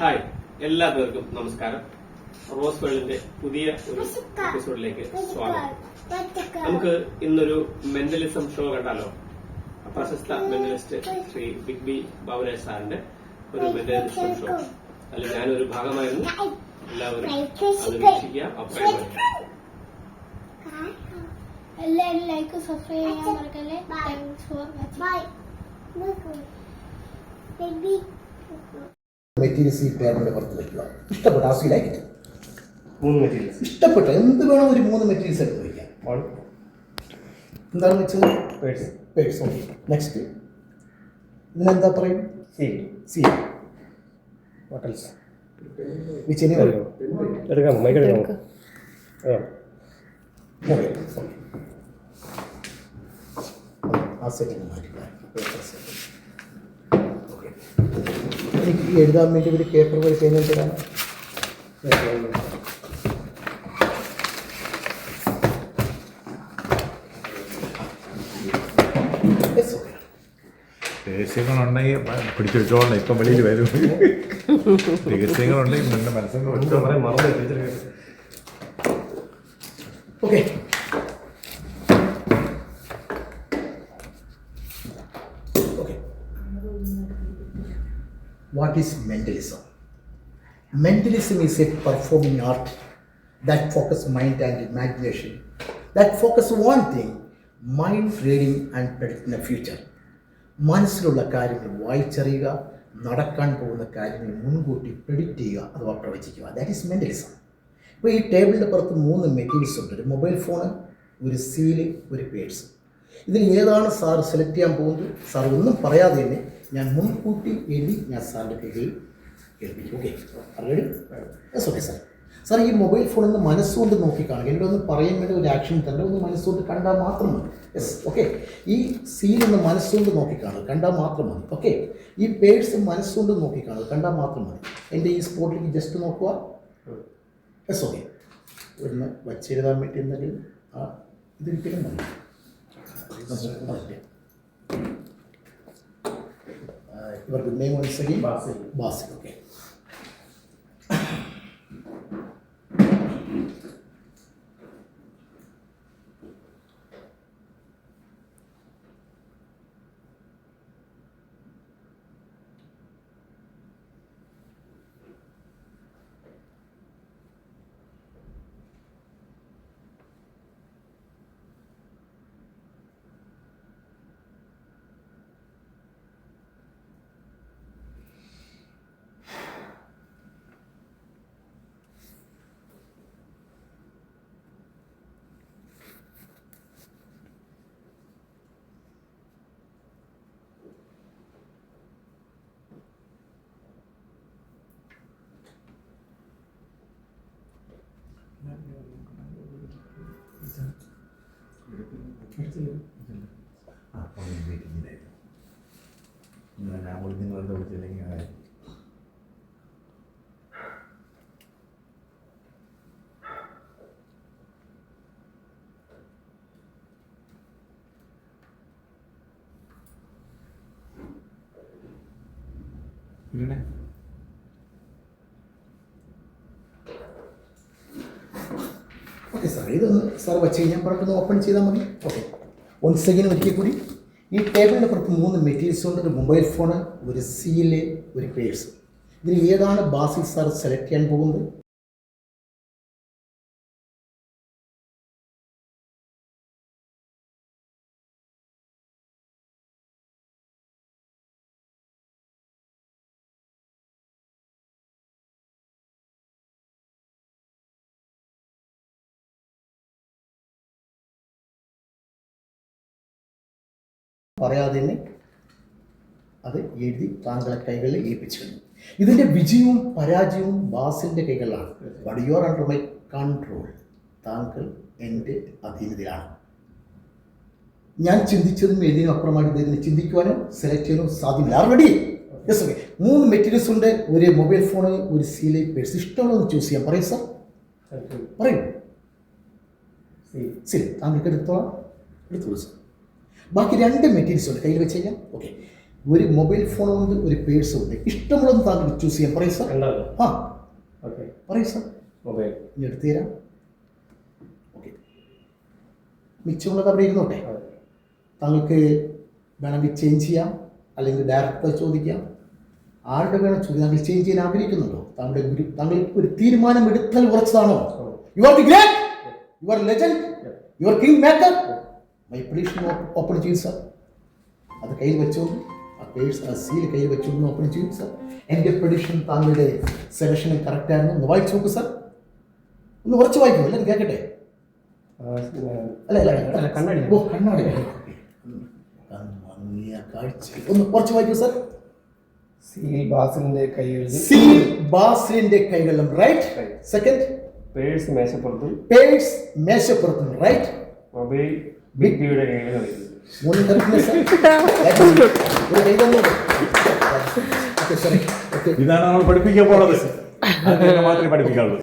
Hi, എല്ലാവർക്കും നമസ്കാരം. Rose വേൾഡിന്റെ പുതിയ ഒരു എപ്പിസോഡിലേക്ക് സ്വാഗതം. നമുക്ക് ഇന്നൊരു മെന്റലിസം ഷോ കണ്ടാലോ? പ്രശസ്ത മെന്റലിസ്റ്റ് ശ്രീ ബിഗ് ബി ഭാവനേഷ് സാറിന്റെ ഒരു മെന്റലിസം ഷോ. അതിൽ ഞാനൊരു ഭാഗമായിരുന്നു. എല്ലാവരും അത് വീക്ഷിക്കുക, അഭിപ്രായം എല്ലാവരും ലൈക്ക് സബ്സ്ക്രൈബ് ചെയ്യാൻ മറക്കല്ലേ. Thanks for watching. മെറ്റീരിയൽസ് ഈ ടേബിളിന്റെ പുറത്ത് വയ്ക്കുക. ഇഷ്ടപ്പെട്ട ആസിലായിട്ട് 3 മെറ്റീരിയൽസ് ഇഷ്ടപ്പെട്ട എന്ത് വേണം ഒരു 3 മെറ്റീരിയൽസ് എടുത്ത് വയ്ക്കാം. എന്താണ് വെച്ചത്? പേഴ്സ്. ഓക്കെ, നെക്സ്റ്റ് ഇതിനെന്താ പറയും? സി ഹോട്ടൽസ് വിച്ച് എടുക്കാം. മൈക്ക് എടുക്കാം. ആ സെറ്റിന് മാറ്റില്ല. എനിക്ക് എഴുതാൻ വേണ്ടി ഒരു പേപ്പർ പോയി കഴിഞ്ഞാൽ തരാം. രഹസ്യങ്ങളുണ്ടെങ്കിൽ പിടിച്ചു വെച്ചോളണം. ഇപ്പം വെളിയിൽ വരും. രഹസ്യങ്ങളുണ്ടെങ്കിൽ എൻ്റെ മനസ്സിൽ okay, what is mentalism? Mentalism is a performing art that focuses mind and imagination, that focus one thing, mind reading and predicting the future. മനസ്സിലുള്ള കാര്യങ്ങൾ വായിച്ചറിയുക, നടക്കാൻ പോകുന്ന കാര്യങ്ങൾ മുൻകൂട്ടി പ്രെഡിക്റ്റ് ചെയ്യുക അഥവാ പ്രവചിക്കുക. That is mentalism. ഇപ്പോൾ ഈ ടേബിളിൻ്റെ പുറത്ത് 3 മെറ്റീരിയൽസ് ഉണ്ട്. ഒരു മൊബൈൽ ഫോണ്, ഒരു സീല്, ഒരു പേഴ്സ്. ഇതിൽ ഏതാണ് സാർ സെലക്ട് ചെയ്യാൻ പോകുന്നത്? സാർ ഒന്നും പറയാതെ തന്നെ ഞാൻ മുൻകൂട്ടി എഴുതി ഞാൻ സാറിൻ്റെ കയ്യിൽ കേൾപ്പിക്കും. Okay, ready? Yes, okay sir. Sir ഈ മൊബൈൽ ഫോണിൽ മനസ്സുകൊണ്ട് നോക്കിക്കാണുക. എൻ്റെ ഒന്ന് പറയാൻ വേണ്ടി ഒരു ആക്ഷൻ തരണ്ട, ഒന്ന് മനസ്സുകൊണ്ട് കണ്ടാൽ മാത്രം മതി. Yes, okay. ഈ സീലൊന്ന് മനസ്സുകൊണ്ട് നോക്കിക്കാണുക, കണ്ടാൽ മാത്രം മതി. ഓക്കെ, ഈ പേഴ്സ് മനസ്സുകൊണ്ട് നോക്കിക്കാണുക, കണ്ടാൽ മാത്രം മതി. എൻ്റെ ഈ സ്പോട്ടിലേക്ക് ജസ്റ്റ് നോക്കുക. Yes, okay. ഒന്ന് വച്ചെഴുതാൻ വേണ്ടി എന്തെങ്കിലും ഇതൊരിക്കലും മതി. Your good name once again? Basil. Okay. നിങ്ങളെന്താ വിളിച്ചില്ലെങ്കിൽ പിന്നെ ഓക്കെ സാർ, ഇതൊന്ന് സാർ വെച്ച് കഴിഞ്ഞാൽ പുറത്തൊന്ന് ഓപ്പൺ ചെയ്താൽ മതി. ഓക്കെ, ഒന്ന് സെക്കൻഡ് ഒരിക്കൽ കൂടി. ഈ ടേബിളിൻ്റെ പുറത്ത് 3 മെറ്റീരിയൽസ് ഉണ്ട്. ഒരു മൊബൈൽ ഫോണ്, ഒരു സീല്, ഒരു പേഴ്സ്. ഇതിൽ ഏതാണ് ബാസിൽ സാർ സെലക്ട് ചെയ്യാൻ പോകുന്നത്? പറയാതെ തന്നെ അത് എഴുതി താങ്കളെ കൈകളിൽ ഏൽപ്പിച്ചു കഴിഞ്ഞു. ഇതിൻ്റെ വിജയവും പരാജയവും ബാസിലിൻ്റെ കൈകളിലാണ്. But you are under my control. താങ്കൾ എൻ്റെ അധീനതയിലാണ്. ഞാൻ ചിന്തിച്ചതും എഴുതിനും അപ്പുറമായിട്ട് ഇതിനെ ചിന്തിക്കുവാനോ സെലക്ട് ചെയ്യാനോ സാധ്യമല്ല. Already yes, okay. 3 മെറ്റീരിയൽസ് ഉണ്ട്. ഒരു മൊബൈൽ ഫോണ്, ഒരു സീല്, പേഴ്സ്. ഇഷ്ടമുള്ളത് ചൂസ് ചെയ്യാം. പറയൂ സാർ, പറയൂ. സീല് താങ്കൾക്ക് എടുത്തോളാം. എടുത്തോളൂ സാർ. ബാക്കി 2 മെറ്റീരിയൽസ് ഉണ്ട്, കയ്യിൽ വെച്ച് കഴിഞ്ഞാൽ. ഓക്കെ, ഒരു മൊബൈൽ ഫോണുണ്ട്, ഒരു പേഴ്സ് ഉണ്ട്. ഇഷ്ടമുള്ളത് താങ്കൾ ചൂസ് ചെയ്യാം. പറയൂ സാർ. രണ്ടാമത് ആ ഓക്കെ പറയൂ സാർ. മൊബൈൽ ഇനി എടുത്തു തരാം. ഓക്കെ, മിച്ചമുള്ളത് അവിടെ ഇരുന്നോട്ടെ. താങ്കൾക്ക് വേണമെങ്കിൽ ചേഞ്ച് ചെയ്യാം, അല്ലെങ്കിൽ ഡയറക്റ്റ് ചോദിക്കാം. ആരുടെ വേണം ചോദിക്കാം. താങ്കൾ ചേഞ്ച് ചെയ്യാൻ ആഗ്രഹിക്കുന്നുണ്ടോ? താങ്കൾ ഒരു തീരുമാനം എടുത്താൽ ഉറച്ചതാണോ? You are the great, you are legend, you are king maker. My prediction open ചെയ്യും സാർ. അത് കയ്യിൽ വെച്ചോണ്ട്, ആ പേഴ്സ്, ആ സീൽ കയ്യിൽ വെച്ചോണ്ട് ഓപ്പൺ ചെയ്യും സാർ. എൻ്റെ പ്രഡിക്ഷൻ താങ്കളുടെ സെലക്ഷൻ കറക്റ്റ് ആയിരുന്നു. ഒന്ന് വായിച്ചു നോക്കൂ സാർ. ഒന്ന് ഉറച്ച് വായിക്കും. എല്ലാവരും കേൾക്കട്ടെ. അല്ല കണ്ണാടി. ഓ കണ്ണാടി. കാഴ്ച ഒന്ന് കുറച്ച് വായിക്കൂ സാർ. സീൽ ബാസിലിന്റെ കൈകളിൽ, സീൽ ബാസിലിന്റെ കൈകളിലും. റൈറ്റ്. സെക്കൻഡ്, പേഴ്സ് മേശപ്പുറത്തും, പേഴ്സ് മേശപ്പുറത്തും. റൈറ്റ്. മൊബൈൽ ബിഗ് ബിയുടെ കൈകളിലും വരുന്നത്. മൂന്ന് തരത്തിലെ സാർ. ഒരു കൈ തന്നെ. ഓക്കെ സാറേ. ഓക്കെ, ഇതാണ് നമ്മൾ പഠിപ്പിക്കാൻ പോണത്. അത് മാത്രമേ പഠിപ്പിക്കാനുള്ളൂ.